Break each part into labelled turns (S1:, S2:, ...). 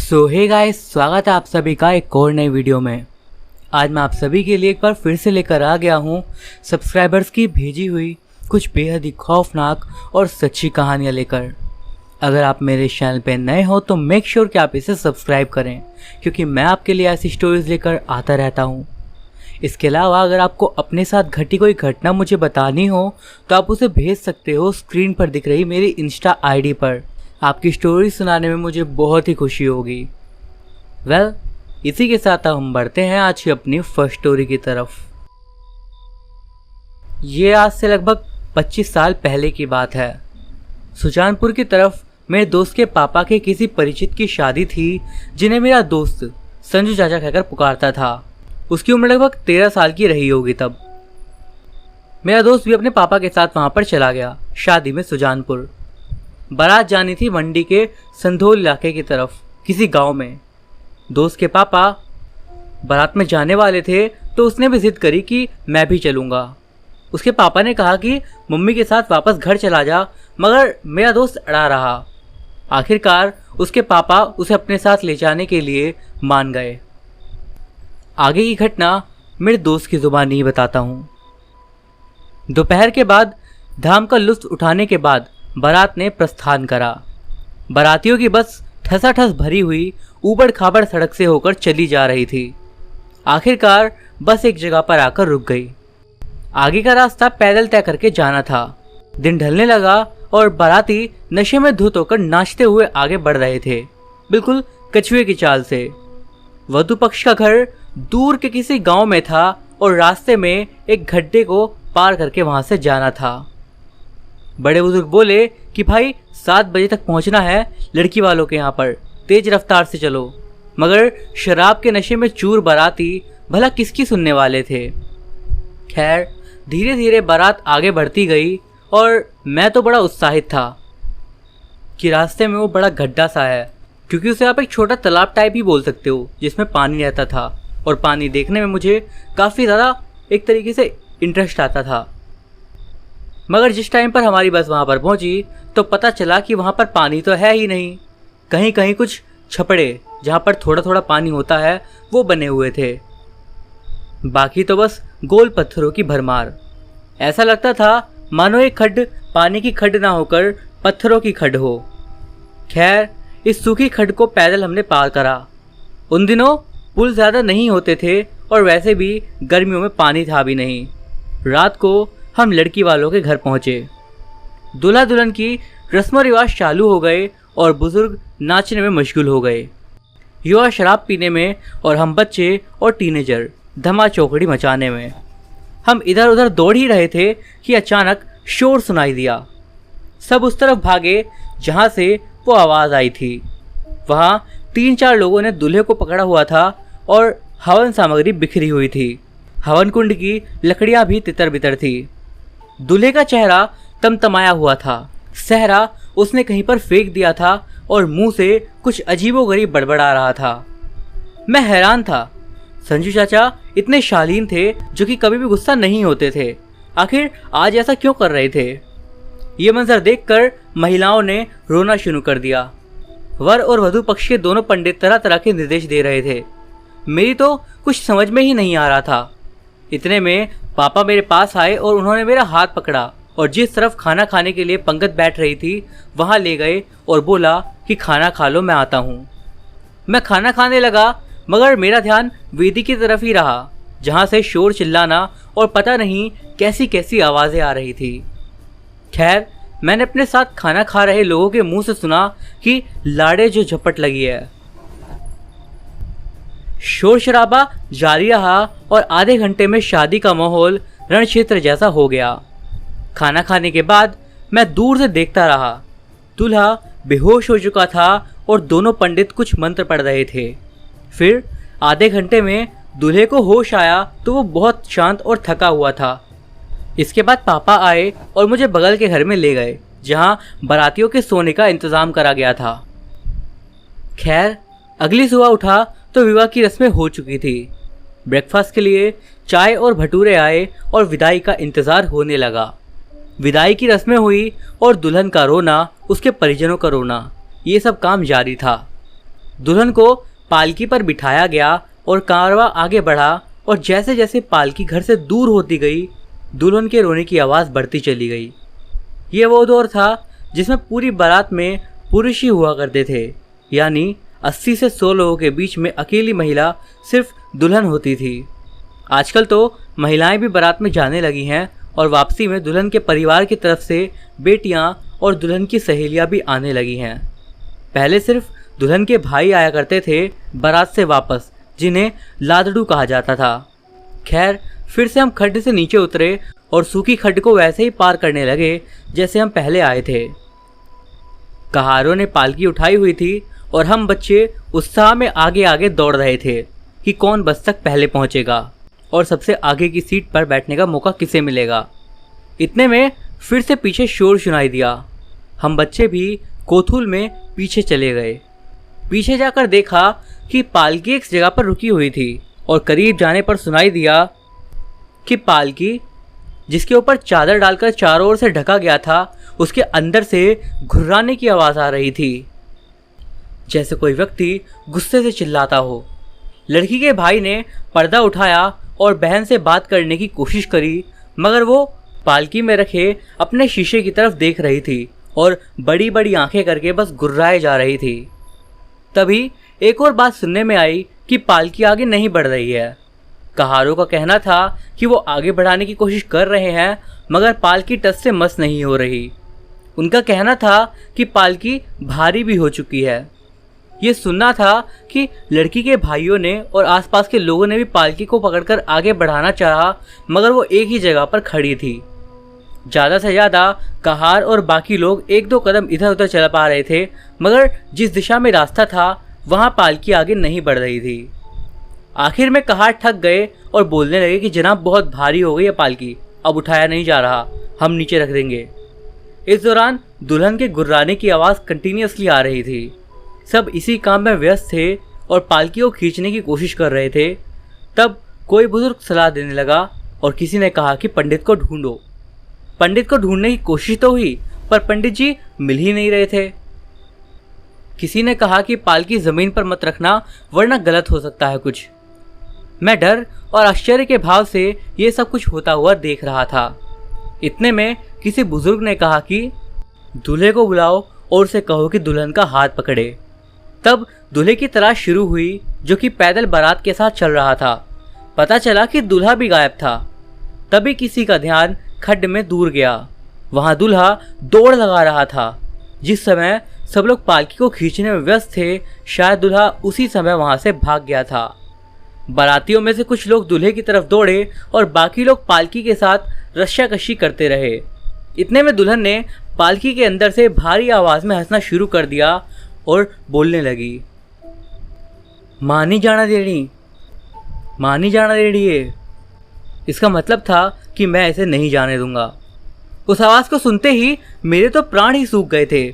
S1: सो hey guys, स्वागत है आप सभी का एक और नई वीडियो में। आज मैं आप सभी के लिए एक बार फिर से लेकर आ गया हूँ सब्सक्राइबर्स की भेजी हुई कुछ बेहद ही खौफनाक और सच्ची कहानियाँ लेकर। अगर आप मेरे चैनल पे नए हो तो मेक श्योर कि आप इसे सब्सक्राइब करें, क्योंकि मैं आपके लिए ऐसी स्टोरीज लेकर आता रहता हूँ। इसके अलावा अगर आपको अपने साथ घटी कोई घटना मुझे बतानी हो तो आप उसे भेज सकते हो स्क्रीन पर दिख रही मेरी इंस्टा आईडी पर। आपकी स्टोरी सुनाने में मुझे बहुत ही खुशी होगी। इसी के साथ हम बढ़ते हैं आज की अपनी फर्स्ट स्टोरी की तरफ। ये आज से लगभग 25 साल पहले की बात है। सुजानपुर की तरफ मेरे दोस्त के पापा के किसी परिचित की शादी थी, जिन्हें मेरा दोस्त संजू चाचा कहकर पुकारता था। उसकी उम्र लगभग 13 साल की रही होगी तब। मेरा दोस्त भी अपने पापा के साथ वहां पर चला गया शादी में सुजानपुर। बारात जानी थी मंडी के संधोल इलाके की तरफ किसी गांव में। दोस्त के पापा बारात में जाने वाले थे तो उसने भी जिद करी कि मैं भी चलूंगा। उसके पापा ने कहा कि मम्मी के साथ वापस घर चला जा, मगर मेरा दोस्त अड़ा रहा। आखिरकार उसके पापा उसे अपने साथ ले जाने के लिए मान गए। आगे की घटना मेरे दोस्त की जुबान नहीं बताता हूँ। दोपहर के बाद धाम का लुत्फ उठाने के बाद बारात ने प्रस्थान करा। बारातियों की बस ठसाठस भरी हुई ऊबड़ खाबड़ सड़क से होकर चली जा रही थी। आखिरकार बस एक जगह पर आकर रुक गई। आगे का रास्ता पैदल तय करके जाना था। दिन ढलने लगा और बाराती नशे में धुत होकर नाचते हुए आगे बढ़ रहे थे, बिल्कुल कछुए की चाल से। वधु पक्ष का घर दूर के किसी गांव में था और रास्ते में एक गड्ढे को पार करके वहां से जाना था। बड़े बुजुर्ग बोले कि भाई 7 बजे तक पहुंचना है लड़की वालों के यहाँ पर, तेज रफ्तार से चलो। मगर शराब के नशे में चूर बाराती भला किसकी सुनने वाले थे। खैर धीरे धीरे बारात आगे बढ़ती गई और मैं तो बड़ा उत्साहित था कि रास्ते में वो बड़ा गड्ढा सा है, क्योंकि उसे आप एक छोटा तालाब टाइप ही बोल सकते हो जिसमें पानी रहता था। और पानी देखने में मुझे काफ़ी ज़्यादा एक तरीके से इंटरेस्ट आता था। मगर जिस टाइम पर हमारी बस वहाँ पर पहुँची तो पता चला कि वहाँ पर पानी तो है ही नहीं। कहीं कहीं कुछ छपड़े जहाँ पर थोड़ा थोड़ा पानी होता है वो बने हुए थे, बाकी तो बस गोल पत्थरों की भरमार। ऐसा लगता था मानो एक खड्ड पानी की खड्ड ना होकर पत्थरों की खड्ड हो। खैर इस सूखी खड्ड को पैदल हमने पार करा। उन दिनों पुल ज़्यादा नहीं होते थे और वैसे भी गर्मियों में पानी था भी नहीं। रात को हम लड़की वालों के घर पहुँचे। दूल्हा दुल्हन की रस्म रिवाज चालू हो गए और बुजुर्ग नाचने में मशगूल हो गए। युवा शराब पीने में और हम बच्चे और टीनेजर धमा चौकड़ी मचाने में। हम इधर उधर दौड़ ही रहे थे कि अचानक शोर सुनाई दिया। सब उस तरफ भागे जहाँ से वो आवाज़ आई थी। वहाँ 3-4 लोगों ने दूल्हे को पकड़ा हुआ था और हवन सामग्री बिखरी हुई थी। हवन कुंड की लकड़ियाँ भी तितर बितर थी। दूल्हे का चेहरा तमतमाया हुआ था। सहरा उसने कहीं पर फेंक दिया था और मुंह से कुछ अजीबोगरीब बड़बड़ा रहा था। मैं हैरान था। संजू चाचा इतने शालीन थे जो कि कभी भी गुस्सा नहीं होते थे। आखिर आज ऐसा क्यों कर रहे थे। ये मंजर देखकर महिलाओं ने रोना शुरू कर दिया। वर और वधु पक्ष के दोनों पंडित तरह तरह के निर्देश दे रहे थे। मेरी तो कुछ समझ में ही नहीं आ रहा था। इतने में पापा मेरे पास आए और उन्होंने मेरा हाथ पकड़ा और जिस तरफ खाना खाने के लिए पंगत बैठ रही थी वहां ले गए और बोला कि खाना खा लो, मैं आता हूं। मैं खाना खाने लगा, मगर मेरा ध्यान वेदी की तरफ ही रहा जहां से शोर चिल्लाना और पता नहीं कैसी कैसी आवाज़ें आ रही थी। खैर मैंने अपने साथ खाना खा रहे लोगों के मुंह से सुना कि लाड़े जो झपट लगी है। शोर शराबा जारी रहा और आधे घंटे में शादी का माहौल रण क्षेत्र जैसा हो गया। खाना खाने के बाद मैं दूर से देखता रहा। दूल्हा बेहोश हो चुका था और दोनों पंडित कुछ मंत्र पढ़ रहे थे। फिर आधे घंटे में दूल्हे को होश आया तो वो बहुत शांत और थका हुआ था। इसके बाद पापा आए और मुझे बगल के घर में ले गए जहां बारातियों के सोने का इंतजाम करा गया था। खैर अगली सुबह उठा तो विवाह की रस्में हो चुकी थी। ब्रेकफास्ट के लिए चाय और भटूरे आए और विदाई का इंतज़ार होने लगा। विदाई की रस्में हुई और दुल्हन का रोना, उसके परिजनों का रोना, ये सब काम जारी था। दुल्हन को पालकी पर बिठाया गया और कारवां आगे बढ़ा और जैसे जैसे पालकी घर से दूर होती गई, दुल्हन के रोने की आवाज़ बढ़ती चली गई। ये वो दौर था जिसमें पूरी बारात में पुरुष ही हुआ करते थे, यानी 80 से 100 लोगों के बीच में अकेली महिला सिर्फ दुल्हन होती थी। आजकल तो महिलाएं भी बारात में जाने लगी हैं और वापसी में दुल्हन के परिवार की तरफ से बेटियां और दुल्हन की सहेलियां भी आने लगी हैं। पहले सिर्फ दुल्हन के भाई आया करते थे बारात से वापस, जिन्हें लादड़ू कहा जाता था। खैर, फिर से हम खड्ड से नीचे उतरे और सूखी खड्ड को वैसे ही पार करने लगे जैसे हम पहले आए थे। कहारों ने पालकी उठाई हुई थी और हम बच्चे उत्साह में आगे आगे दौड़ रहे थे कि कौन बस तक पहले पहुंचेगा और सबसे आगे की सीट पर बैठने का मौका किसे मिलेगा। इतने में फिर से पीछे शोर सुनाई दिया। हम बच्चे भी कोथूल में पीछे चले गए। पीछे जाकर देखा कि पालकी एक जगह पर रुकी हुई थी और करीब जाने पर सुनाई दिया कि पालकी, जिसके ऊपर चादर डालकर चारों ओर से ढका गया था, उसके अंदर से घुर्राने की आवाज़ आ रही थी, जैसे कोई व्यक्ति गुस्से से चिल्लाता हो। लड़की के भाई ने पर्दा उठाया और बहन से बात करने की कोशिश करी, मगर वो पालकी में रखे अपने शीशे की तरफ देख रही थी और बड़ी बड़ी आंखें करके बस गुर्राए जा रही थी। तभी एक और बात सुनने में आई कि पालकी आगे नहीं बढ़ रही है। कहारों का कहना था कि वो आगे बढ़ाने की कोशिश कर रहे हैं, मगर पालकी टस से मस नहीं हो रही। उनका कहना था कि पालकी भारी भी हो चुकी है। ये सुनना था कि लड़की के भाइयों ने और आसपास के लोगों ने भी पालकी को पकड़कर आगे बढ़ाना चाहा, मगर वो एक ही जगह पर खड़ी थी। ज़्यादा से ज़्यादा कहार और बाकी लोग एक दो कदम इधर उधर चल पा रहे थे, मगर जिस दिशा में रास्ता था वहाँ पालकी आगे नहीं बढ़ रही थी। आखिर में कहार थक गए और बोलने लगे कि जनाब, बहुत भारी हो गई है पालकी, अब उठाया नहीं जा रहा, हम नीचे रख देंगे। इस दौरान दुल्हन के गुर्राने की आवाज़ कंटिन्यूसली आ रही थी। सब इसी काम में व्यस्त थे और पालकी को खींचने की कोशिश कर रहे थे। तब कोई बुजुर्ग सलाह देने लगा और किसी ने कहा कि पंडित को ढूंढो। पंडित को ढूंढने की कोशिश तो हुई, पर पंडित जी मिल ही नहीं रहे थे। किसी ने कहा कि पालकी ज़मीन पर मत रखना, वरना गलत हो सकता है कुछ। मैं डर और आश्चर्य के भाव से ये सब कुछ होता हुआ देख रहा था। इतने में किसी बुजुर्ग ने कहा कि दूल्हे को बुलाओ और उसे कहो कि दुल्हन का हाथ पकड़े। तब दूल्हे की तलाश शुरू हुई, जो कि पैदल बारात के साथ चल रहा था। पता चला कि दूल्हा भी गायब था। तभी किसी का ध्यान खड्ड में दूर गया। वहां दूल्हा दौड़ लगा रहा था। जिस समय सब लोग पालकी को खींचने में व्यस्त थे, शायद दूल्हा उसी समय वहां से भाग गया था। बारातियों में से कुछ लोग दूल्हे की तरफ दौड़े और बाकी लोग पालकी के साथ रस्साकशी करते रहे। इतने में दुल्हन ने पालकी के अंदर से भारी आवाज में हंसना शुरू कर दिया और बोलने लगी, मां नहीं जाना देनी, मां नहीं जाना देनी है। इसका मतलब था कि मैं इसे नहीं जाने दूंगा। उस आवाज़ को सुनते ही मेरे तो प्राण ही सूख गए थे।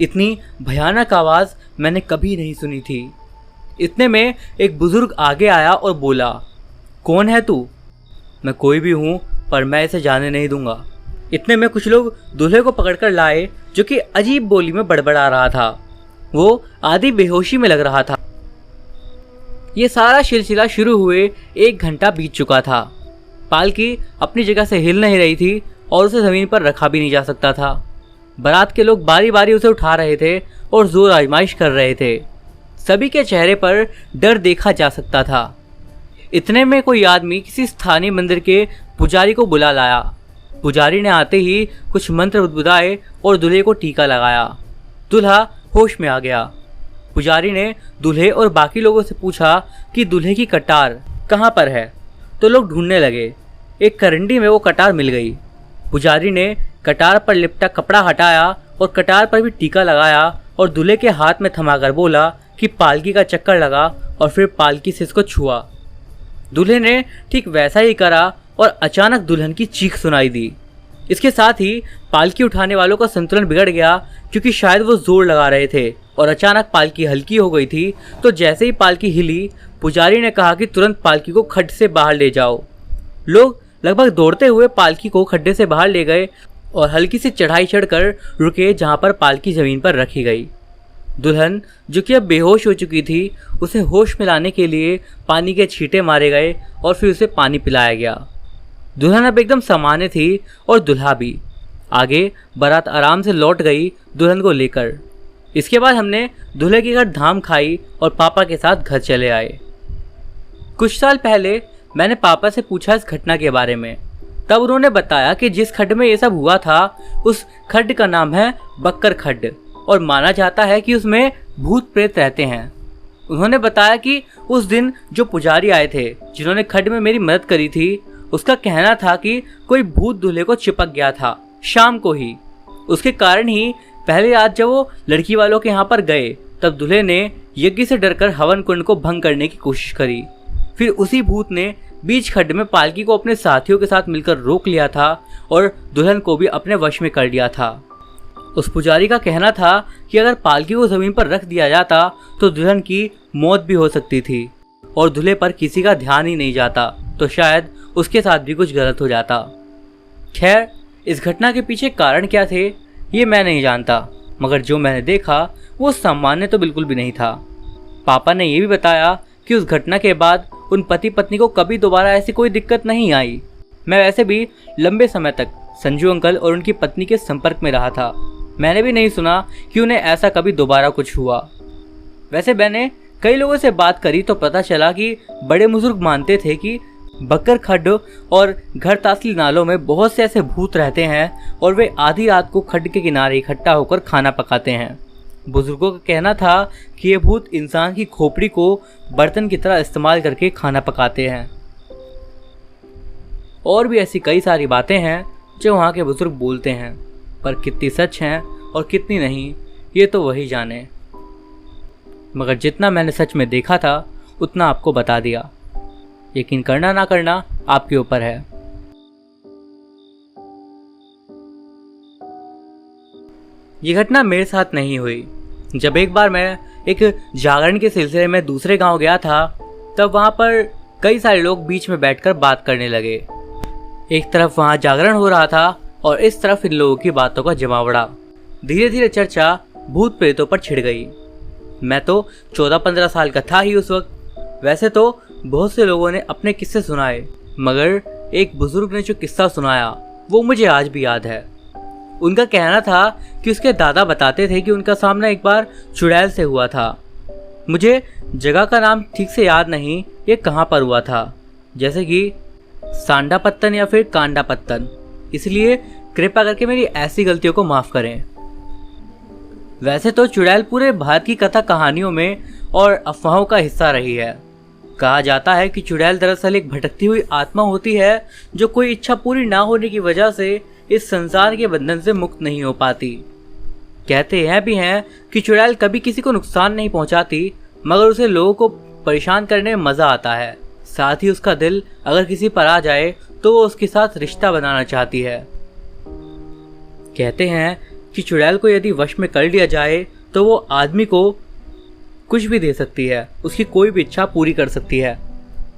S1: इतनी भयानक आवाज़ मैंने कभी नहीं सुनी थी। इतने में एक बुजुर्ग आगे आया और बोला, कौन है तू? मैं कोई भी हूँ, पर मैं इसे जाने नहीं दूंगा। इतने में कुछ लोग दूल्हे को पकड़कर लाए, जो कि अजीब बोली में बड़बड़ा रहा था। वो आधी बेहोशी में लग रहा था। ये सारा सिलसिला शुरू हुए 1 घंटा बीत चुका था। पालकी अपनी जगह से हिल नहीं रही थी और उसे ज़मीन पर रखा भी नहीं जा सकता था। बारात के लोग बारी बारी उसे उठा रहे थे और जोर आजमाइश कर रहे थे। सभी के चेहरे पर डर देखा जा सकता था। इतने में कोई आदमी किसी स्थानीय मंदिर के पुजारी को बुला लाया। पुजारी ने आते ही कुछ मंत्र बुदबुदाए और दूल्हे को टीका लगाया। दूल्हा होश में आ गया। पुजारी ने दूल्हे और बाकी लोगों से पूछा कि दूल्हे की कटार कहाँ पर है, तो लोग ढूंढने लगे। एक करंडी में वो कटार मिल गई। पुजारी ने कटार पर लिपटा कपड़ा हटाया और कटार पर भी टीका लगाया और दूल्हे के हाथ में थमाकर बोला कि पालकी का चक्कर लगा, और फिर पालकी से इसको छुआ। दूल्हे ने ठीक वैसा ही करा और अचानक दुल्हन की चीख सुनाई दी। इसके साथ ही पालकी उठाने वालों का संतुलन बिगड़ गया, क्योंकि शायद वो जोर लगा रहे थे और अचानक पालकी हल्की हो गई थी। तो जैसे ही पालकी हिली, पुजारी ने कहा कि तुरंत पालकी को खड्ड से बाहर ले जाओ। लोग लगभग दौड़ते हुए पालकी को खड्डे से बाहर ले गए और हल्की सी चढ़ाई चढ़कर रुके, जहां पर पालकी जमीन पर रखी गई। दुल्हन, जो कि अब बेहोश हो चुकी थी, उसे होश में लाने के लिए पानी के छींटे मारे गए और फिर उसे पानी पिलाया गया। दुल्हन अब एकदम सामान्य थी और दुल्हा भी। आगे बारात आराम से लौट गई दुल्हन को लेकर। इसके बाद हमने दूल्हे के घर धाम खाई और पापा के साथ घर चले आए। कुछ साल पहले मैंने पापा से पूछा इस घटना के बारे में। तब उन्होंने बताया कि जिस खड्ड में ये सब हुआ था, उस खड्ड का नाम है बक्कर खड्ड और माना जाता है कि उसमें भूत प्रेत रहते हैं। उन्होंने बताया कि उस दिन जो पुजारी आए थे, जिन्होंने खड्ड में मेरी मदद करी थी, उसका कहना था कि कोई भूत दूल्हे को चिपक गया था शाम को ही। उसके कारण ही पहले रात जब वो लड़की वालों के यहाँ पर गए, तब दूल्हे ने यज्ञ से डरकर हवन कुंड को भंग करने की कोशिश करी। फिर उसी भूत ने बीच खड्ड में पालकी को अपने साथियों के साथ मिलकर रोक लिया था और दुल्हन को भी अपने वश में कर लिया था। उस पुजारी का कहना था कि अगर पालकी को जमीन पर रख दिया जाता तो दुल्हन की मौत भी हो सकती थी और दूल्हे पर किसी का ध्यान ही नहीं जाता, तो शायद उसके साथ भी कुछ गलत हो जाता। खैर, इस घटना के पीछे कारण क्या थे ये मैं नहीं जानता, मगर जो मैंने देखा वो सामान्य तो बिल्कुल भी नहीं था। पापा ने ये भी बताया कि उस घटना के बाद उन पति पत्नी को कभी दोबारा ऐसी कोई दिक्कत नहीं आई। मैं वैसे भी लंबे समय तक संजू अंकल और उनकी पत्नी के संपर्क में रहा था। मैंने भी नहीं सुना कि उन्हें ऐसा कभी दोबारा कुछ हुआ। वैसे मैंने कई लोगों से बात करी तो पता चला कि बड़े बुजुर्ग मानते थे कि बक्कर खड्ड और घर तासली नालों में बहुत से ऐसे भूत रहते हैं और वे आधी रात को खड्ड के किनारे इकट्ठा होकर खाना पकाते हैं। बुजुर्गों का कहना था कि ये भूत इंसान की खोपड़ी को बर्तन की तरह इस्तेमाल करके खाना पकाते हैं। और भी ऐसी कई सारी बातें हैं जो वहाँ के बुजुर्ग बोलते हैं, पर कितनी सच हैं और कितनी नहीं ये तो वही जाने। मगर जितना मैंने सच में देखा था उतना आपको बता दिया। यकीन करना ना करना आपके ऊपर है। ये घटना मेरे साथ नहीं हुई। जब एक बार मैं एक जागरण के सिलसिले में दूसरे गांव गया था, तब वहां पर कई सारे लोग बीच में बैठकर बात करने लगे। एक तरफ वहां जागरण हो रहा था और इस तरफ इन लोगों की बातों का जमावड़ा। धीरे धीरे चर्चा भूत प्रेतों पर छिड़ गई। मैं तो 14-15 साल का था ही उस वक्त। वैसे तो बहुत से लोगों ने अपने किस्से सुनाए, मगर एक बुजुर्ग ने जो किस्सा सुनाया वो मुझे आज भी याद है। उनका कहना था कि उसके दादा बताते थे कि उनका सामना एक बार चुड़ैल से हुआ था। मुझे जगह का नाम ठीक से याद नहीं ये कहाँ पर हुआ था, जैसे कि सांडा पत्तन या फिर कांडा पत्तन, इसलिए कृपया करके मेरी ऐसी गलतियों को माफ़ करें। वैसे तो चुड़ैल पूरे भारत की कथा कहानियों में और अफवाहों का हिस्सा रही है। कहा जाता है कि चुड़ैल दरअसल एक भटकती हुई आत्मा होती है जो कोई इच्छा पूरी ना होने की वजह से इस संसार के बंधन से मुक्त नहीं हो पाती। कहते हैं भी हैं कि चुड़ैल कभी किसी को नुकसान नहीं पहुंचाती, मगर उसे लोगों को परेशान करने में मज़ा आता है। साथ ही उसका दिल अगर किसी पर आ जाए तो वो उसके साथ रिश्ता बनाना चाहती है। कहते हैं कि चुड़ैल को यदि वश में कर लिया जाए तो वो आदमी को कुछ भी दे सकती है, उसकी कोई भी इच्छा पूरी कर सकती है।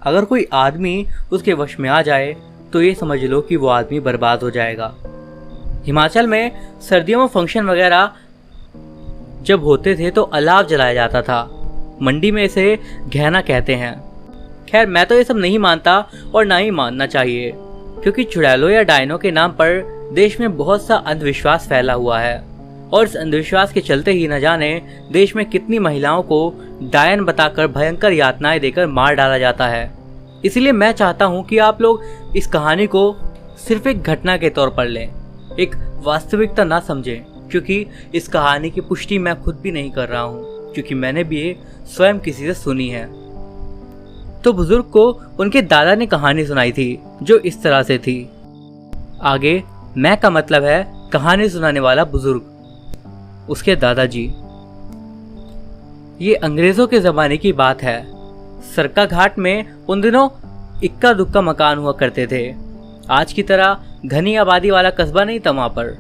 S1: अगर कोई आदमी उसके वश में आ जाए तो ये समझ लो कि वो आदमी बर्बाद हो जाएगा। हिमाचल में सर्दियों में फंक्शन वगैरह जब होते थे तो अलाव जलाया जाता था। मंडी में इसे गहना कहते हैं। खैर, मैं तो ये सब नहीं मानता और ना ही मानना चाहिए, क्योंकि चुड़ैलों या डायनों के नाम पर देश में बहुत सा अंधविश्वास फैला हुआ है और इस अंधविश्वास के चलते ही न जाने देश में कितनी महिलाओं को डायन बताकर भयंकर यातनाएं देकर मार डाला जाता है। इसलिए मैं चाहता हूं कि आप लोग इस कहानी को सिर्फ एक घटना के तौर पर लें, एक वास्तविकता ना समझें, क्योंकि इस कहानी की पुष्टि मैं खुद भी नहीं कर रहा हूं, क्योंकि मैंने भी ये स्वयं किसी से सुनी है। तो बुजुर्ग को उनके दादा ने कहानी सुनाई थी जो इस तरह से थी। आगे मैं का मतलब है कहानी सुनाने वाला बुजुर्ग, उसके दादाजी। ये अंग्रेजों के जमाने की बात है। सरका घाट में उन दिनों इक्का दुक्का मकान हुआ करते थे। आज की तरह घनी आबादी वाला कस्बा नहीं था वहाँ पर।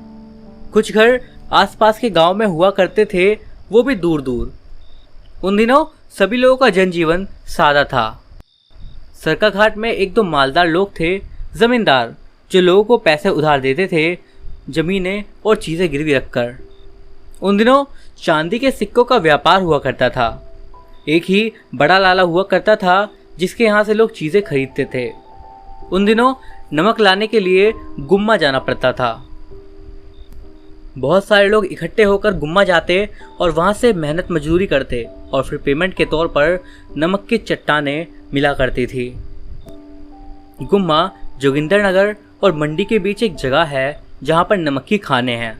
S1: कुछ घर आसपास के गांव में हुआ करते थे, वो भी दूर दूर। उन दिनों सभी लोगों का जनजीवन सादा था। सरका घाट में एक दो मालदार लोग थे, जमींदार, जो लोगों को पैसे उधार देते थे, जमीनें और चीज़ें गिरवी रखकर। उन दिनों चांदी के सिक्कों का व्यापार हुआ करता था। एक ही बड़ा लाला हुआ करता था जिसके यहाँ से लोग चीज़ें खरीदते थे। उन दिनों नमक लाने के लिए गुम्मा जाना पड़ता था। बहुत सारे लोग इकट्ठे होकर गुम्मा जाते और वहाँ से मेहनत मजदूरी करते और फिर पेमेंट के तौर पर नमक की चट्टानें मिला करती थी। गुम्मा जोगिंदरनगर और मंडी के बीच एक जगह है जहाँ पर नमक की खाने हैं।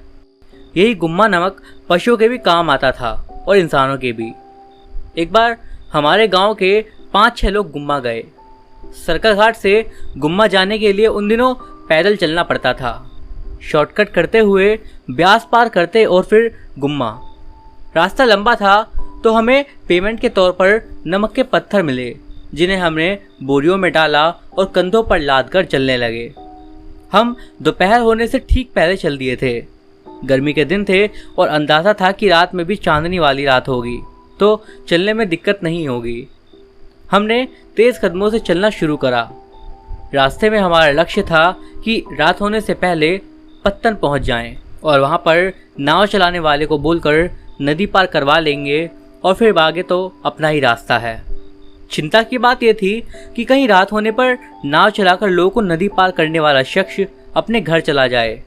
S1: यही गुम्मा नमक पशुओं के भी काम आता था और इंसानों के भी। एक बार हमारे गांव के 5-6 लोग गुम्मा गए। सरका घाट से गुम्मा जाने के लिए उन दिनों पैदल चलना पड़ता था। शॉर्टकट करते हुए ब्यास पार करते और फिर गुम्मा। रास्ता लंबा था तो हमें पेमेंट के तौर पर नमक के पत्थर मिले, जिन्हें हमने बोरियों में डाला और कंधों पर लाद कर चलने लगे। हम दोपहर होने से ठीक पहले चल दिए थे। गर्मी के दिन थे और अंदाज़ा था कि रात में भी चांदनी वाली रात होगी तो चलने में दिक्कत नहीं होगी। हमने तेज़ कदमों से चलना शुरू करा। रास्ते में हमारा लक्ष्य था कि रात होने से पहले पत्तन पहुंच जाएं और वहां पर नाव चलाने वाले को बोलकर नदी पार करवा लेंगे और फिर आगे तो अपना ही रास्ता है। चिंता की बात यह थी कि कहीं रात होने पर नाव चलाकर लोगों को नदी पार करने वाला शख्स अपने घर चला जाए।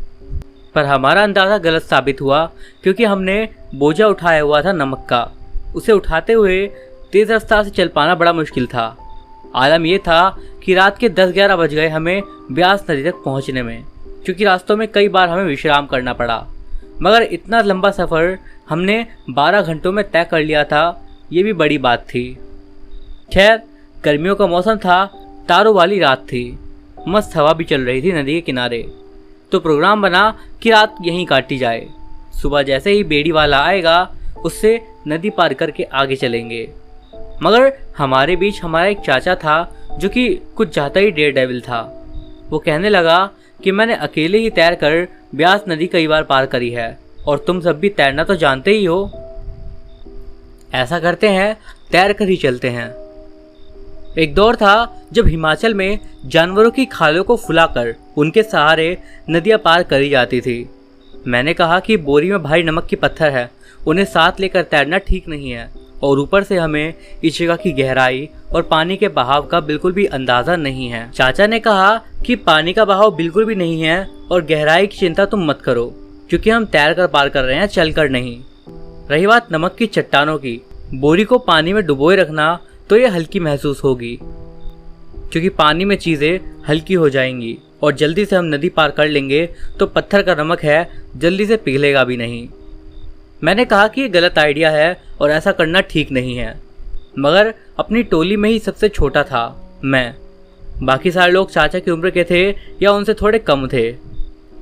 S1: पर हमारा अंदाज़ा गलत साबित हुआ क्योंकि हमने बोझा उठाया हुआ था नमक का। उसे उठाते हुए तेज़ रफ्तार से चल पाना बड़ा मुश्किल था। आलम यह था कि रात के 10-11 बज गए हमें ब्यास नदी तक पहुंचने में, क्योंकि रास्तों में कई बार हमें विश्राम करना पड़ा। मगर इतना लंबा सफ़र हमने 12 घंटों में तय कर लिया था, ये भी बड़ी बात थी। खैर, गर्मियों का मौसम था, तारों वाली रात थी, मस्त हवा भी चल रही थी नदी के किनारे। तो प्रोग्राम बना कि रात यहीं काटी जाए। सुबह जैसे ही बेड़ी वाला आएगा उससे नदी पार करके आगे चलेंगे। मगर हमारे बीच हमारा एक चाचा था जो कि कुछ ज़्यादा ही डेयर डेविल था। वो कहने लगा कि मैंने अकेले ही तैर कर ब्यास नदी कई बार पार करी है और तुम सब भी तैरना तो जानते ही हो। ऐसा करते हैं, तैर कर ही चलते हैं। एक दौर था जब हिमाचल में जानवरों की खालों को फुलाकर उनके सहारे नदियां पार करी जाती थी। मैंने कहा कि बोरी में भारी नमक के पत्थर है, उन्हें साथ लेकर तैरना ठीक नहीं है और ऊपर से हमें इस जगह की गहराई और पानी के बहाव का बिल्कुल भी अंदाजा नहीं है। चाचा ने कहा कि पानी का बहाव बिल्कुल भी नहीं है और गहराई की चिंता तुम मत करो, क्योंकि हम तैर कर पार कर रहे हैं, चल कर नहीं। रही बात नमक की चट्टानों की, बोरी को पानी में डुबोए रखना तो ये हल्की महसूस होगी, क्योंकि पानी में चीज़ें हल्की हो जाएंगी और जल्दी से हम नदी पार कर लेंगे तो पत्थर का नमक है, जल्दी से पिघलेगा भी नहीं। मैंने कहा कि ये गलत आइडिया है और ऐसा करना ठीक नहीं है, मगर अपनी टोली में ही सबसे छोटा था मैं। बाकी सारे लोग चाचा की उम्र के थे या उनसे थोड़े कम थे।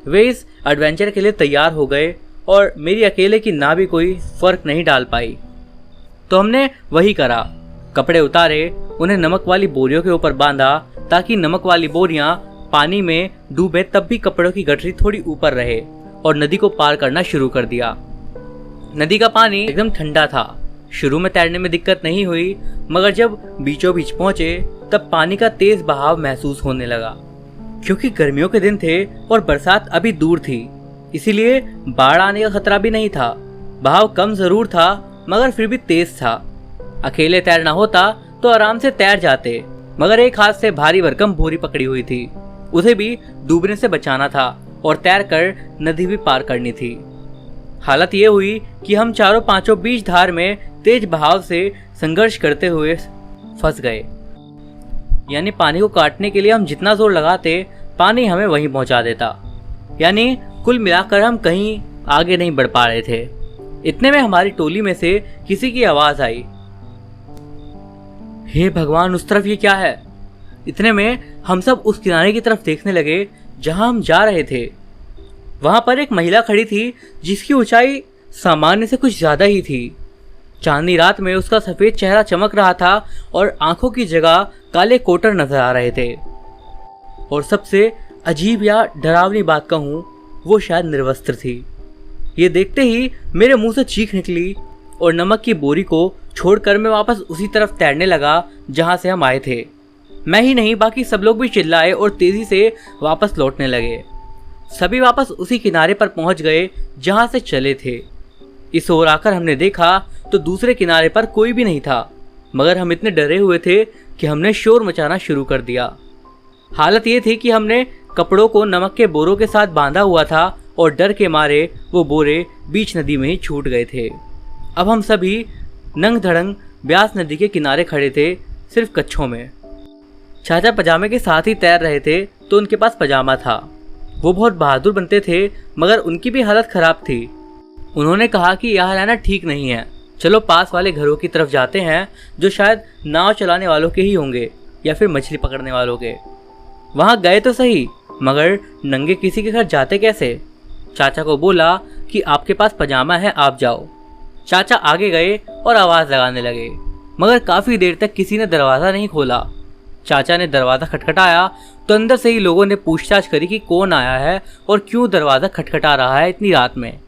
S1: वे इस एडवेंचर के लिए तैयार हो गए और मेरी अकेले की ना भी कोई फ़र्क नहीं डाल पाई। तो हमने वही करा। कपड़े उतारे, उन्हें नमक वाली बोरियों के ऊपर बांधा ताकि नमक वाली बोरियां पानी में डूबे तब भी कपड़ों की गठरी थोड़ी ऊपर रहे, और नदी को पार करना शुरू कर दिया। नदी का पानी एकदम ठंडा था। शुरू में तैरने में दिक्कत नहीं हुई, मगर जब बीचों बीच पहुंचे तब पानी का तेज बहाव महसूस होने लगा। क्योंकि गर्मियों के दिन थे और बरसात अभी दूर थी, इसीलिए बाढ़ आने का खतरा भी नहीं था। बहाव कम जरूर था मगर फिर भी तेज था। अकेले तैरना होता तो आराम से तैर जाते, मगर एक हाथ से भारी भरकम बोरी पकड़ी हुई थी, उसे भी डूबने से बचाना था और तैर कर नदी भी पार करनी थी। हालत ये हुई कि हम चारों पांचों बीच धार में तेज बहाव से संघर्ष करते हुए फंस गए। यानी पानी को काटने के लिए हम जितना जोर लगाते, पानी हमें वहीं पहुंचा देता। यानी कुल मिलाकर हम कहीं आगे नहीं बढ़ पा रहे थे। इतने में हमारी टोली में से किसी की आवाज आई, हे भगवान, उस तरफ ये क्या है? इतने में हम सब उस किनारे की तरफ देखने लगे जहां हम जा रहे थे। वहां पर एक महिला खड़ी थी जिसकी ऊंचाई सामान्य से कुछ ज्यादा ही थी। चांदनी रात में उसका सफेद चेहरा चमक रहा था और आंखों की जगह काले कोटर नजर आ रहे थे। और सबसे अजीब या डरावनी बात कहूं, वो शायद निर्वस्त्र थी। ये देखते ही मेरे मुंह से चीख निकली और नमक की बोरी को छोड़कर मैं वापस उसी तरफ तैरने लगा जहां से हम आए थे। मैं ही नहीं, बाकी सब लोग भी चिल्लाए और तेजी से वापस लौटने लगे। सभी वापस उसी किनारे पर पहुंच गए जहां से चले थे। इस ओर आकर हमने देखा तो दूसरे किनारे पर कोई भी नहीं था, मगर हम इतने डरे हुए थे कि हमने शोर मचाना शुरू कर दिया। हालत ये थी कि हमने कपड़ों को नमक के बोरों के साथ बांधा हुआ था और डर के मारे वो बोरे बीच नदी में ही छूट गए थे। अब हम सभी नंग धड़ंग ब्यास नदी के किनारे खड़े थे, सिर्फ कच्छों में। चाचा पजामे के साथ ही तैर रहे थे तो उनके पास पजामा था। वो बहुत बहादुर बनते थे, मगर उनकी भी हालत खराब थी। उन्होंने कहा कि यहाँ रहना ठीक नहीं है, चलो पास वाले घरों की तरफ जाते हैं जो शायद नाव चलाने वालों के ही होंगे या फिर मछली पकड़ने वालों के। वहाँ गए तो सही, मगर नंगे किसी के घर जाते कैसे? चाचा को बोला कि आपके पास पजामा है, आप जाओ। चाचा आगे गए और आवाज़ लगाने लगे, मगर काफ़ी देर तक किसी ने दरवाज़ा नहीं खोला। चाचा ने दरवाज़ा खटखटाया तो अंदर से ही लोगों ने पूछताछ करी कि कौन आया है और क्यों दरवाज़ा खटखटा रहा है इतनी रात में।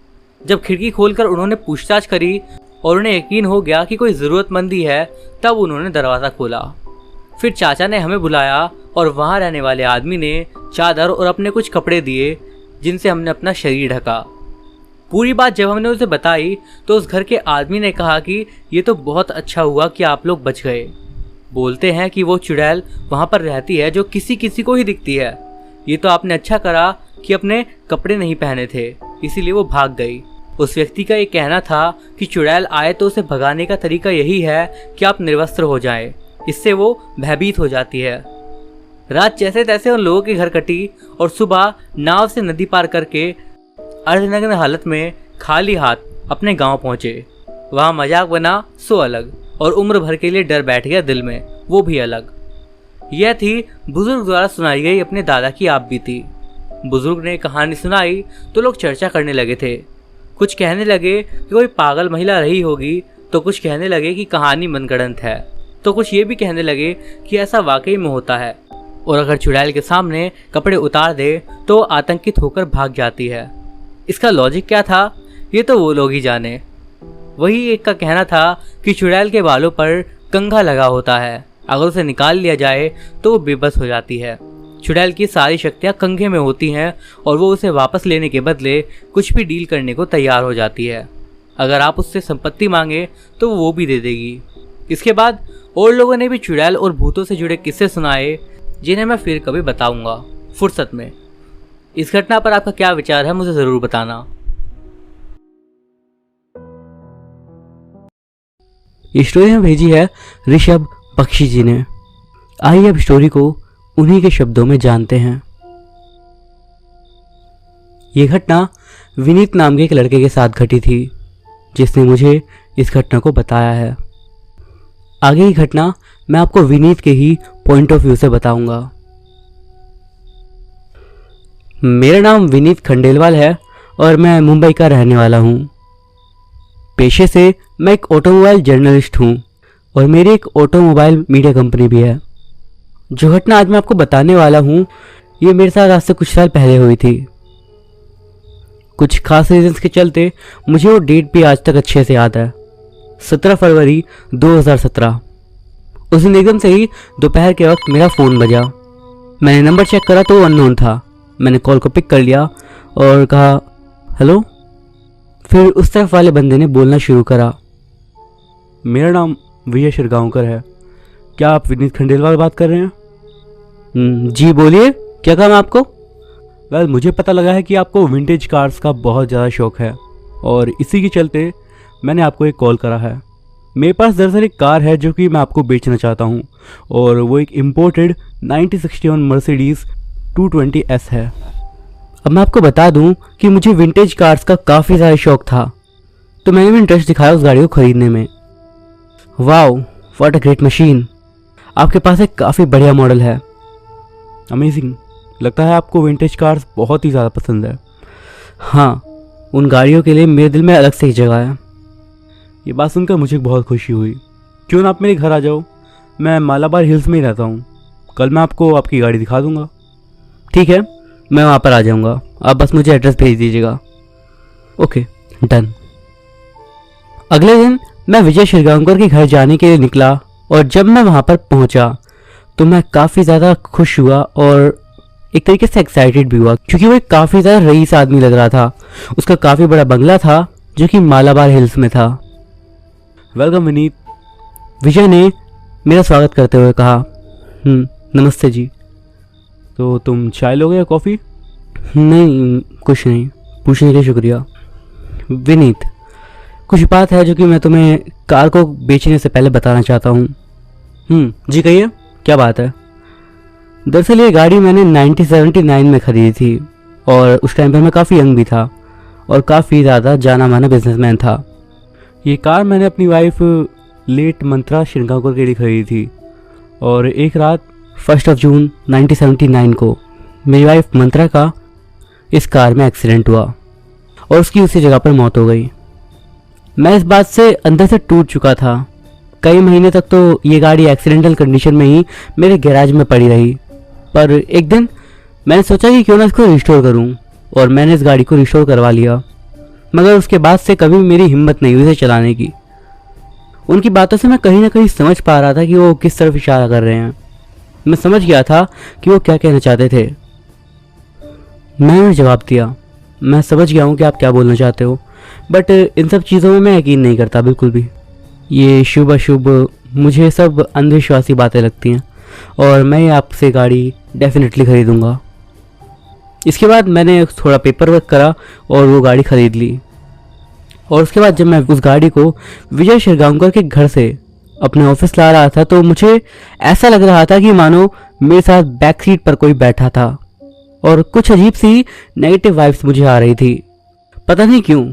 S1: जब खिड़की खोलकर उन्होंने पूछताछ करी और उन्हें यकीन हो गया कि कोई ज़रूरतमंद ही है, तब उन्होंने दरवाज़ा खोला। फिर चाचा ने हमें बुलाया और वहाँ रहने वाले आदमी ने चादर और अपने कुछ कपड़े दिए जिनसे हमने अपना शरीर ढका। पूरी बात जब हमने उसे बताई तो उस घर के आदमी ने कहा कि ये तो बहुत अच्छा हुआ कि आप लोग बच गए। बोलते हैं कि वो चुड़ैल वहाँ पर रहती है जो किसी किसी को ही दिखती है। ये तो आपने अच्छा करा कि अपने कपड़े नहीं पहने थे, इसीलिए वो भाग गई। उस व्यक्ति का ये कहना था कि चुड़ैल आए तो उसे भगाने का तरीका यही है कि आप निर्वस्त्र हो जाएं, इससे वो भयभीत हो जाती है। रात जैसे तैसे उन लोगों के घर कटी और सुबह नाव से नदी पार करके अर्धनग्न हालत में खाली हाथ अपने गांव पहुंचे। वहाँ मजाक बना सो अलग, और उम्र भर के लिए डर बैठ गया दिल में, वो भी अलग। यह थी बुजुर्ग द्वारा सुनाई गई अपने दादा की आप बीती। बुजुर्ग ने कहानी सुनाई तो लोग चर्चा करने लगे थे। कुछ कहने लगे कि कोई पागल महिला रही होगी, तो कुछ कहने लगे कि कहानी मनगढ़ंत है, तो कुछ ये भी कहने लगे कि ऐसा वाकई में होता है और अगर चुड़ैल के सामने कपड़े उतार दे तो आतंकित होकर भाग जाती है। इसका लॉजिक क्या था ये तो वो लोग ही जाने। वही एक का कहना था कि चुड़ैल के बालों पर कंघा लगा होता है, अगर उसे निकाल लिया जाए तो वो बेबस हो जाती है। चुड़ैल की सारी शक्तियाँ कंघे में होती हैं और वो उसे वापस लेने के बदले कुछ भी डील करने को तैयार हो जाती है। अगर आप उससे संपत्ति मांगे तो वो भी दे देगी। इसके बाद और लोगों ने भी चुड़ैल और भूतों से जुड़े किस्से सुनाए, जिन्हें मैं फिर कभी बताऊंगा फुर्सत में। इस घटना पर आपका क्या विचार है मुझे ज़रूर बताना।
S2: ये स्टोरी में भेजी है ऋषभ बख्शी जी ने। आइए अब स्टोरी को उन्हीं के शब्दों में जानते हैं। ये घटना विनीत नाम के एक लड़के के साथ घटी थी, जिसने मुझे इस घटना को बताया है। आगे की घटना मैं आपको विनीत के ही पॉइंट ऑफ व्यू से बताऊंगा। मेरा नाम विनीत खंडेलवाल है और मैं मुंबई का रहने वाला हूँ। पेशे से मैं एक ऑटोमोबाइल जर्नलिस्ट हूँ और मेरी एक ऑटोमोबाइल मीडिया कंपनी भी है। जो घटना आज मैं आपको बताने वाला हूँ ये मेरे साथ आज से कुछ साल पहले हुई थी। कुछ खास रीजंस के चलते मुझे वो डेट भी आज तक अच्छे से याद है। 17 फरवरी 2017। उस दिन एकदम से ही दोपहर के वक्त मेरा फ़ोन बजा। मैंने नंबर चेक करा तो वो अननोन था। मैंने कॉल को पिक कर लिया और कहा हेलो। फिर उस तरफ वाले बंदे ने बोलना शुरू करा,
S3: मेरा नाम विजय शिरगांवकर है, क्या आप विनीत खंडेलवाल बात कर रहे हैं?
S2: जी बोलिए, क्या काम है आपको?
S3: वेल मुझे पता लगा है कि आपको विंटेज कार्स का बहुत ज़्यादा शौक है और इसी के चलते मैंने आपको एक कॉल करा है। मेरे पास दरअसल एक कार है जो कि मैं आपको बेचना चाहता हूँ और वो एक इम्पोर्टेड 1961 मर्सिडीज़ 220S है।
S2: अब मैं आपको बता दूं कि मुझे विंटेज कार्स का काफ़ी ज़्यादा शौक था, तो मैंने भी इंटरेस्ट दिखाया उस गाड़ी को ख़रीदने में। Wow what a great machine, आपके पास एक काफ़ी बढ़िया मॉडल है।
S3: अमेजिंग, लगता है आपको विंटेज कार्स बहुत ही ज़्यादा पसंद है।
S2: हाँ, उन गाड़ियों के लिए मेरे दिल में अलग से ही जगह है।
S3: ये बात सुनकर मुझे बहुत खुशी हुई। क्यों ना आप मेरे घर आ जाओ, मैं मालाबार हिल्स में ही रहता हूँ। कल मैं आपको आपकी गाड़ी दिखा दूँगा।
S2: ठीक है, मैं वहाँ पर आ जाऊँगा, आप बस मुझे एड्रेस भेज दीजिएगा। Okay done. अगले दिन मैं विजय शिरगांवकर के घर जाने के लिए निकला और जब मैं वहाँ पर पहुँचा तो मैं काफ़ी ज़्यादा खुश हुआ और एक तरीके से एक्साइटेड भी हुआ, क्योंकि वो एक काफ़ी ज़्यादा रईस आदमी लग रहा था। उसका काफ़ी बड़ा बंगला था जो कि मालाबार हिल्स में था।
S3: वेलकम विनीत।
S2: विजय ने मेरा स्वागत करते हुए कहा, नमस्ते जी।
S3: तो तुम चाय लोगे या कॉफ़ी?
S2: नहीं, कुछ नहीं, पूछने के लिए शुक्रिया। विनीत, कुछ बात है जो कि मैं तुम्हें कार को बेचने से पहले बताना चाहता हूँ। जी कहिए, क्या बात है? दरअसल ये गाड़ी मैंने 1979 में खरीदी थी और उस टाइम पर मैं काफ़ी यंग भी था और काफ़ी ज़्यादा जाना माना बिजनेसमैन था।
S3: ये कार मैंने अपनी वाइफ लेट मंत्रा श्रीगांवकर के लिए खरीदी थी और एक रात
S2: 1 जून 1979 को मेरी वाइफ मंत्रा का इस कार में एक्सीडेंट हुआ और उसकी उसी जगह पर मौत हो गई। मैं इस बात से अंदर से टूट चुका था। कई महीने तक तो ये गाड़ी एक्सीडेंटल कंडीशन में ही मेरे गैराज में पड़ी रही, पर एक दिन मैंने सोचा कि क्यों ना इसको रिस्टोर करूं और मैंने इस गाड़ी को रिस्टोर करवा लिया। मगर उसके बाद से कभी मेरी हिम्मत नहीं हुई इसे चलाने की। उनकी बातों से मैं कहीं ना कहीं समझ पा रहा था कि वो किस तरफ इशारा कर रहे हैं। मैं समझ गया था कि वो क्या कहना चाहते थे। मैंने जवाब दिया, मैं समझ गया हूँ कि आप क्या बोलना चाहते हो, बट इन सब चीज़ों में मैं यकीन नहीं करता बिल्कुल भी। ये शुभ अशुभ मुझे सब अंधविश्वासी बातें लगती हैं और मैं आपसे गाड़ी डेफिनेटली खरीदूंगा। इसके बाद मैंने थोड़ा पेपर वर्क करा और वो गाड़ी खरीद ली। और उसके बाद जब मैं उस गाड़ी को विजय शिरगांवकर के घर से अपने ऑफिस ला रहा था तो मुझे ऐसा लग रहा था कि मानो मेरे साथ बैक सीट पर कोई बैठा था और कुछ अजीब सी नेगेटिव वाइब्स मुझे आ रही थी। पता नहीं क्यों,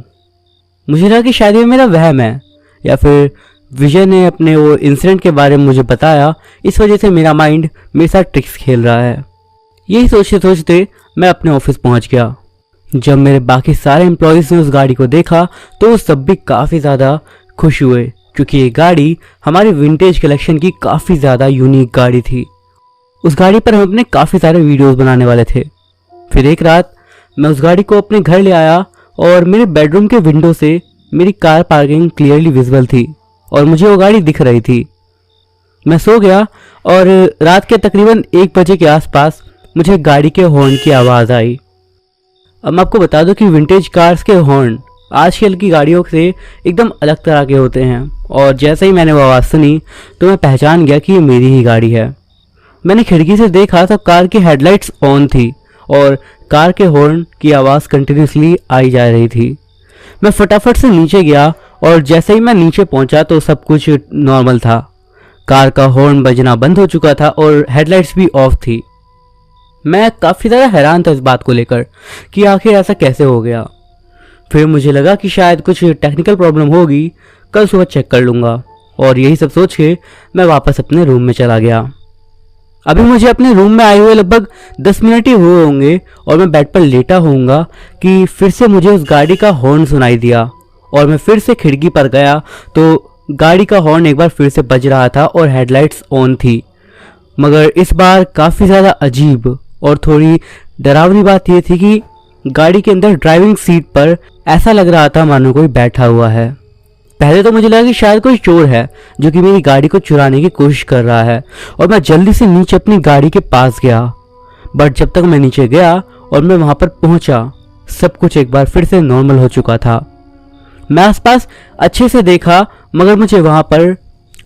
S2: मुझे लगा कि शायद ये मेरा वहम है या फिर विजय ने अपने वो इंसिडेंट के बारे में मुझे बताया, इस वजह से मेरा माइंड मेरे साथ ट्रिक्स खेल रहा है। यही सोचते सोचते मैं अपने ऑफिस पहुंच गया। जब मेरे बाकी सारे एम्प्लॉयज़ ने उस गाड़ी को देखा तो वो सब भी काफ़ी ज़्यादा खुश हुए क्योंकि ये गाड़ी हमारी विंटेज कलेक्शन की काफ़ी ज़्यादा यूनिक गाड़ी थी। उस गाड़ी पर हम अपने काफ़ी सारे वीडियोस बनाने वाले थे। फिर एक रात मैं उस गाड़ी को अपने घर ले आया और मेरे बेडरूम के विंडो से मेरी कार पार्किंग क्लियरली विजिबल थी और मुझे वो गाड़ी दिख रही थी। मैं सो गया और रात के तकरीबन 1 बजे के आसपास मुझे गाड़ी के हॉर्न की आवाज़ आई। अब मैं आपको बता दूं कि विंटेज कार्स के हॉर्न आजकल की गाड़ियों से एकदम अलग तरह के होते हैं और जैसे ही मैंने वो आवाज़ सुनी तो मैं पहचान गया कि ये मेरी ही गाड़ी है। मैंने खिड़की से देखा तो कार की हेडलाइट्स ऑन थी और कार के हॉर्न की आवाज़ कंटिन्यूसली आई जा रही थी। मैं फटाफट से नीचे गया और जैसे ही मैं नीचे पहुंचा तो सब कुछ नॉर्मल था। कार का हॉर्न बजना बंद हो चुका था और हेडलाइट्स भी ऑफ थी। मैं काफ़ी ज़्यादा हैरान था इस बात को लेकर कि आखिर ऐसा कैसे हो गया। फिर मुझे लगा कि शायद कुछ टेक्निकल प्रॉब्लम होगी, कल सुबह चेक कर लूँगा और यही सब सोच के मैं वापस अपने रूम में चला गया। अभी मुझे अपने रूम में आए हुए लगभग 10 मिनट ही हुए होंगे और मैं बेड पर लेटा होऊंगा कि फिर से मुझे उस गाड़ी का हॉर्न सुनाई दिया और मैं फिर से खिड़की पर गया तो गाड़ी का हॉर्न एक बार फिर से बज रहा था और हेडलाइट्स ऑन थी। मगर इस बार काफ़ी ज़्यादा अजीब और थोड़ी डरावनी बात यह थी कि गाड़ी के अंदर ड्राइविंग सीट पर ऐसा लग रहा था मानो कोई बैठा हुआ है। पहले तो मुझे लगा कि शायद कोई चोर है जो कि मेरी गाड़ी को चुराने की कोशिश कर रहा है और मैं जल्दी से नीचे अपनी गाड़ी के पास गया। बट जब तक मैं नीचे गया और मैं वहां पर पहुंचा सब कुछ एक बार फिर से नॉर्मल हो चुका था। मैं आसपास अच्छे से देखा मगर मुझे वहां पर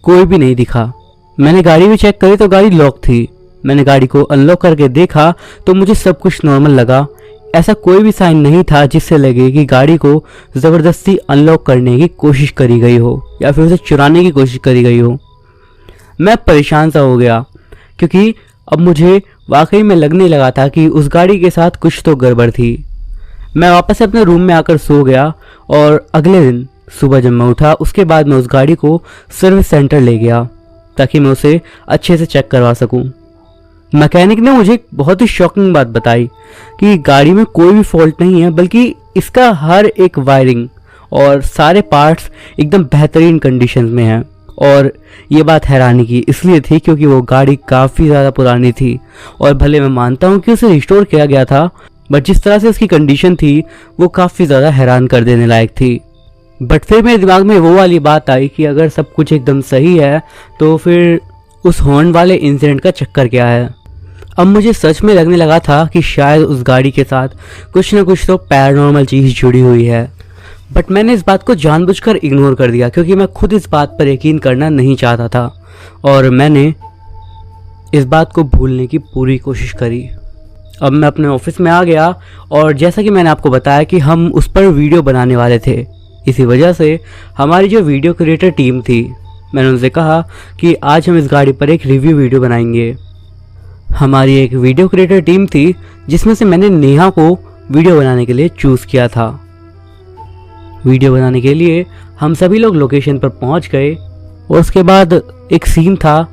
S2: कोई भी नहीं दिखा। मैंने गाड़ी भी चेक करी तो गाड़ी लॉक थी। मैंने गाड़ी को अनलॉक करके देखा तो मुझे सब कुछ नॉर्मल लगा। ऐसा कोई भी साइन नहीं था जिससे लगे कि गाड़ी को ज़बरदस्ती अनलॉक करने की कोशिश करी गई हो या फिर उसे चुराने की कोशिश करी गई हो। मैं परेशान सा हो गया क्योंकि अब मुझे वाकई में लगने लगा था कि उस गाड़ी के साथ कुछ तो गड़बड़ थी। मैं वापस अपने रूम में आकर सो गया और अगले दिन सुबह जब मैं उठा उसके बाद मैं उस गाड़ी को सर्विस सेंटर ले गया ताकि मैं उसे अच्छे से चेक करवा सकूं। मैकेनिक ने मुझे एक बहुत ही शॉकिंग बात बताई कि गाड़ी में कोई भी फॉल्ट नहीं है बल्कि इसका हर एक वायरिंग और सारे पार्ट्स एकदम बेहतरीन कंडीशन में हैं। और ये बात हैरानी की इसलिए थी क्योंकि वो गाड़ी काफ़ी ज़्यादा पुरानी थी और भले मैं मानता हूँ कि उसे रिस्टोर किया गया था बट जिस तरह से उसकी कंडीशन थी वो काफ़ी ज़्यादा हैरान कर देने लायक थी। बट फिर मेरे दिमाग में वो वाली बात आई कि अगर सब कुछ एकदम सही है तो फिर उस हॉर्न वाले इंसिडेंट का चक्कर क्या है। अब मुझे सच में लगने लगा था कि शायद उस गाड़ी के साथ कुछ ना कुछ तो पैरानॉर्मल चीज़ जुड़ी हुई है। बट मैंने इस बात को जानबूझकर इग्नोर कर दिया क्योंकि मैं खुद इस बात पर यकीन करना नहीं चाहता था और मैंने इस बात को भूलने की पूरी कोशिश करी। अब मैं अपने ऑफिस में आ गया और जैसा कि मैंने आपको बताया कि हम उस पर वीडियो बनाने वाले थे, इसी वजह से हमारी जो वीडियो क्रिएटर टीम थी, मैंने उनसे कहा कि आज हम इस गाड़ी पर एक रिव्यू वीडियो बनाएंगे। हमारी एक वीडियो क्रिएटर टीम थी जिसमें से मैंने नेहा को वीडियो बनाने के लिए चूज़ किया था। वीडियो बनाने के लिए हम सभी लोग लोकेशन पर पहुंच गए और उसके बाद एक सीन था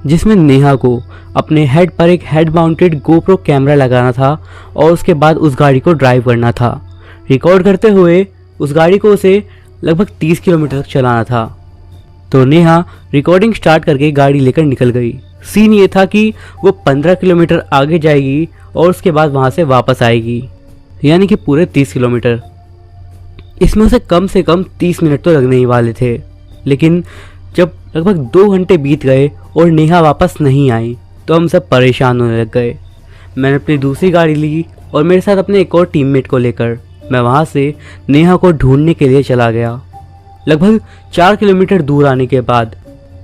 S2: जिसमें नेहा को अपने हेड पर एक हेड माउंटेड गोप्रो कैमरा लगाना था और उसके बाद उस गाड़ी को ड्राइव करना था। रिकॉर्ड करते हुए उस गाड़ी को उसे लगभग 30 किलोमीटर तक चलाना था। तो नेहा रिकॉर्डिंग स्टार्ट करके गाड़ी लेकर निकल गई। सीन ये था कि वो 15 किलोमीटर आगे जाएगी और उसके बाद वहाँ से वापस आएगी, यानी कि पूरे 30 किलोमीटर। इसमें उसे कम से कम 30 मिनट तो लगने ही वाले थे, लेकिन जब लगभग 2 घंटे बीत गए और नेहा वापस नहीं आई तो हम सब परेशान होने लग गए। मैंने अपनी दूसरी गाड़ी ली और मेरे साथ अपने एक और टीममेट को लेकर मैं वहाँ से नेहा को ढूंढने के लिए चला गया। लगभग 4 किलोमीटर दूर आने के बाद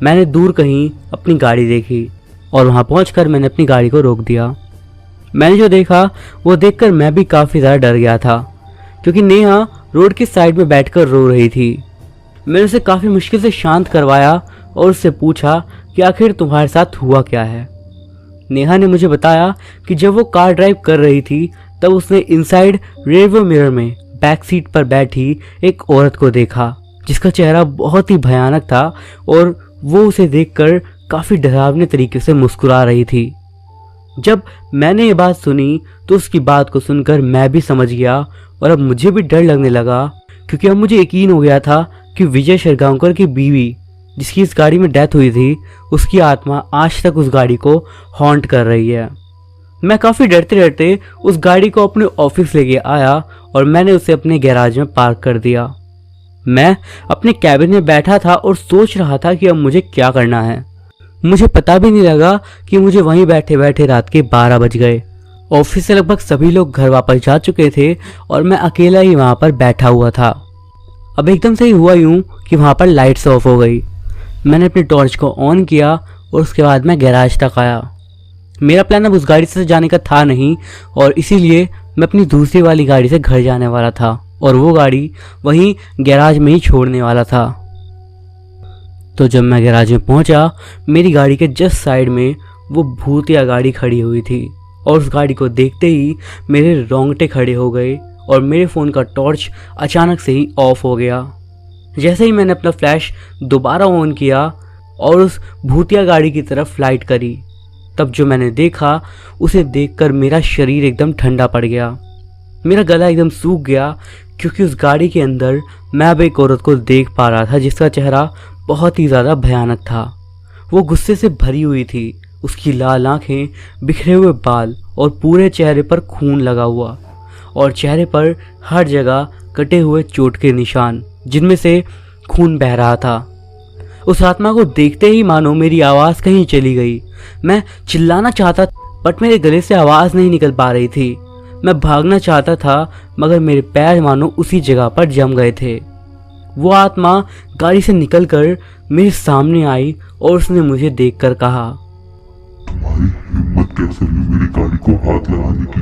S2: मैंने दूर कहीं अपनी गाड़ी देखी और वहाँ पहुँचकर मैंने अपनी गाड़ी को रोक दिया। मैंने जो देखा वो देखकर मैं भी काफ़ी ज़्यादा डर गया था क्योंकि नेहा रोड की साइड में बैठकर रो रही थी। मैंने उसे काफ़ी मुश्किल से शांत करवाया और उससे पूछा कि आखिर तुम्हारे साथ हुआ क्या है। नेहा ने मुझे बताया कि जब वो कार ड्राइव कर रही थी तब उसने इनसाइड रेयरव्यू मिरर में बैक सीट पर बैठी एक औरत को देखा जिसका चेहरा बहुत ही भयानक था और वो उसे देखकर काफ़ी डरावने तरीके से मुस्कुरा रही थी। जब मैंने ये बात सुनी तो उसकी बात को सुनकर मैं भी समझ गया और अब मुझे भी डर लगने लगा क्योंकि अब मुझे यकीन हो गया था कि विजय शिरगांवकर की बीवी जिसकी इस गाड़ी में डेथ हुई थी, उसकी आत्मा आज तक उस गाड़ी को हॉन्ट कर रही है। मैं काफ़ी डरते डरते उस गाड़ी को अपने ऑफिस लेके आया और मैंने उसे अपने गैराज में पार्क कर दिया। मैं अपने कैबिन में बैठा था और सोच रहा था कि अब मुझे क्या करना है। मुझे पता भी नहीं लगा कि मुझे वहीं बैठे बैठे रात के 12 बज गए। ऑफिस से लगभग सभी लोग घर वापस जा चुके थे और मैं अकेला ही वहाँ पर बैठा हुआ था। अब एकदम से ही हुआ यूं कि वहाँ पर लाइट्स ऑफ हो गई। मैंने अपनी टॉर्च को ऑन किया और उसके बाद मैं गैराज तक आया। मेरा प्लान अब उस गाड़ी से जाने का था नहीं और इसीलिए मैं अपनी दूसरी वाली गाड़ी से घर जाने वाला था और वो गाड़ी वहीं गैराज में ही छोड़ने वाला था। तो जब मैं गैराज में पहुंचा, मेरी गाड़ी के जस्ट साइड में वो भूतिया गाड़ी खड़ी हुई थी और उस गाड़ी को देखते ही मेरे रोंगटे खड़े हो गए और मेरे फ़ोन का टॉर्च अचानक से ही ऑफ हो गया। जैसे ही मैंने अपना फ्लैश दोबारा ऑन किया और उस भूतिया गाड़ी की तरफ फ्लाइट करी, तब जो मैंने देखा उसे देखकर मेरा शरीर एकदम ठंडा पड़ गया। मेरा गला एकदम सूख गया क्योंकि उस गाड़ी के अंदर मैं अब एक औरत को देख पा रहा था जिसका चेहरा बहुत ही ज़्यादा भयानक था। वो गुस्से से भरी हुई थी। उसकी लाल आंखें, बिखरे हुए बाल और पूरे चेहरे पर खून लगा हुआ और चेहरे पर हर जगह कटे हुए चोट के निशान जिनमें से खून बह रहा था। उस आत्मा को देखते ही मानो मेरी आवाज़ कहीं चली गई। मैं चिल्लाना चाहता बट मेरे गले से आवाज़ नहीं निकल पा रही थी। मैं भागना चाहता था मगर मेरे पैर मानो उसी जगह पर जम गए थे। वो आत्मा गाड़ी से निकलकर मेरे सामने आई और उसने मुझे देखकर कहा,
S4: तुम्हारी हिम्मत कैसे हुई मेरी गाड़ी को हाथ लगाने की?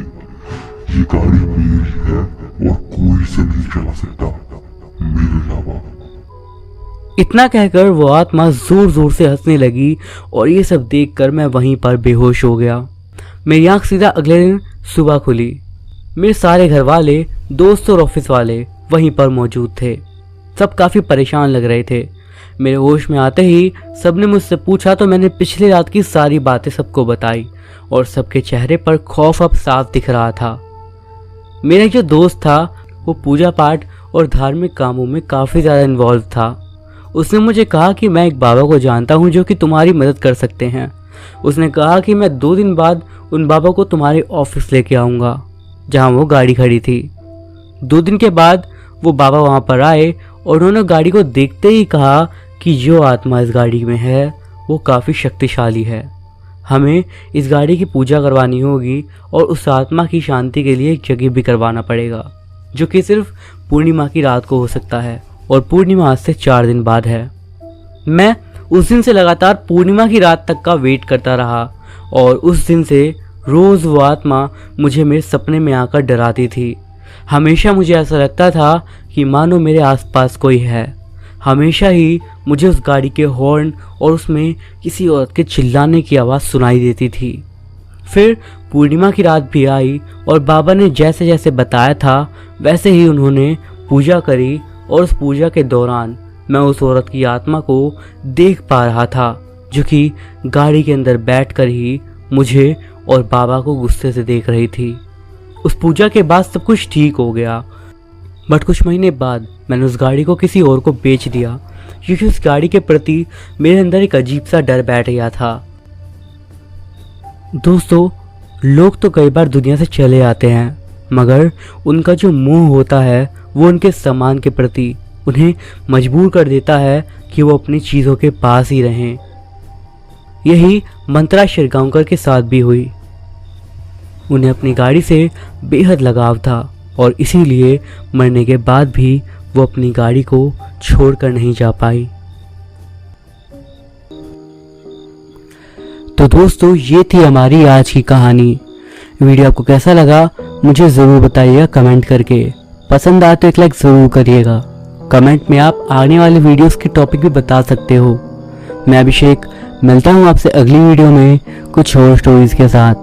S4: ये गाड़ी मेरी है और कोई इसे नहीं चला सकता मेरे अलावा।
S2: इतना कहकर वो आत्मा जोर जोर से हंसने लगी और ये सब देखकर मैं वहीं पर बेहोश हो गया। मेरी आंख सीधा अगले दिन सुबह खुली। मेरे सारे घर वाले, दोस्त और ऑफिस वाले वहीं पर मौजूद थे। सब काफ़ी परेशान लग रहे थे। मेरे होश में आते ही सबने मुझसे पूछा तो मैंने पिछली रात की सारी बातें सबको बताई और सबके चेहरे पर खौफ अब साफ दिख रहा था। मेरा एक जो दोस्त था वो पूजा पाठ और धार्मिक कामों में काफ़ी ज़्यादा इन्वॉल्व था। उसने मुझे कहा कि मैं एक बाबा को जानता हूँ जो कि तुम्हारी मदद कर सकते हैं। उसने कहा कि मैं 2 दिन बाद उन बाबा को तुम्हारे ऑफिस लेके आऊँगा जहाँ वो गाड़ी खड़ी थी। 2 दिन के बाद वो बाबा वहाँ पर आए और उन्होंने गाड़ी को देखते ही कहा कि जो आत्मा इस गाड़ी में है वो काफ़ी शक्तिशाली है। हमें इस गाड़ी की पूजा करवानी होगी और उस आत्मा की शांति के लिए एक यज्ञ भी करवाना पड़ेगा। जो कि सिर्फ पूर्णिमा की रात को हो सकता है, और पूर्णिमा आज से 4 दिन बाद है। मैं उस दिन से लगातार पूर्णिमा की रात तक का वेट करता रहा, और उस दिन से रोज़ वो आत्मा मुझे मेरे सपने में आकर डराती थी। हमेशा मुझे ऐसा लगता था कि मानो मेरे आसपास कोई है। हमेशा ही मुझे उस गाड़ी के हॉर्न और उसमें किसी औरत के चिल्लाने की आवाज़ सुनाई देती थी। फिर पूर्णिमा की रात भी आई और बाबा ने जैसे जैसे बताया था वैसे ही उन्होंने पूजा करी, और उस पूजा के दौरान मैं उस औरत की आत्मा को देख पा रहा था, जो कि गाड़ी के अंदर बैठकर ही मुझे और बाबा को गुस्से से देख रही थी। उस पूजा के बाद सब कुछ ठीक हो गया, बट कुछ महीने बाद मैंने उस गाड़ी को किसी और को बेच दिया, क्योंकि उस गाड़ी के प्रति मेरे अंदर एक अजीब सा डर बैठ गया था। दोस्तों, लोग तो कई बार दुनिया से चले आते हैं, मगर उनका जो मोह होता है वो उनके सामान के प्रति उन्हें मजबूर कर देता है कि वो अपनी चीज़ों के पास ही रहें। यही मंत्रा शिरगांवकर के साथ भी हुई। उन्हें अपनी गाड़ी से बेहद लगाव था, और इसीलिए मरने के बाद भी वो अपनी गाड़ी को छोड़कर नहीं जा पाई। तो दोस्तों, ये थी हमारी आज की कहानी। वीडियो आपको कैसा लगा मुझे ज़रूर बताइएगा कमेंट करके। पसंद आए तो एक लाइक ज़रूर करिएगा। कमेंट में आप आने वाले वीडियोस के टॉपिक भी बता सकते हो। मैं अभिषेक मिलता हूँ आपसे अगली वीडियो में कुछ और स्टोरीज के साथ।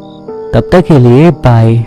S2: तब तक के लिए बाय।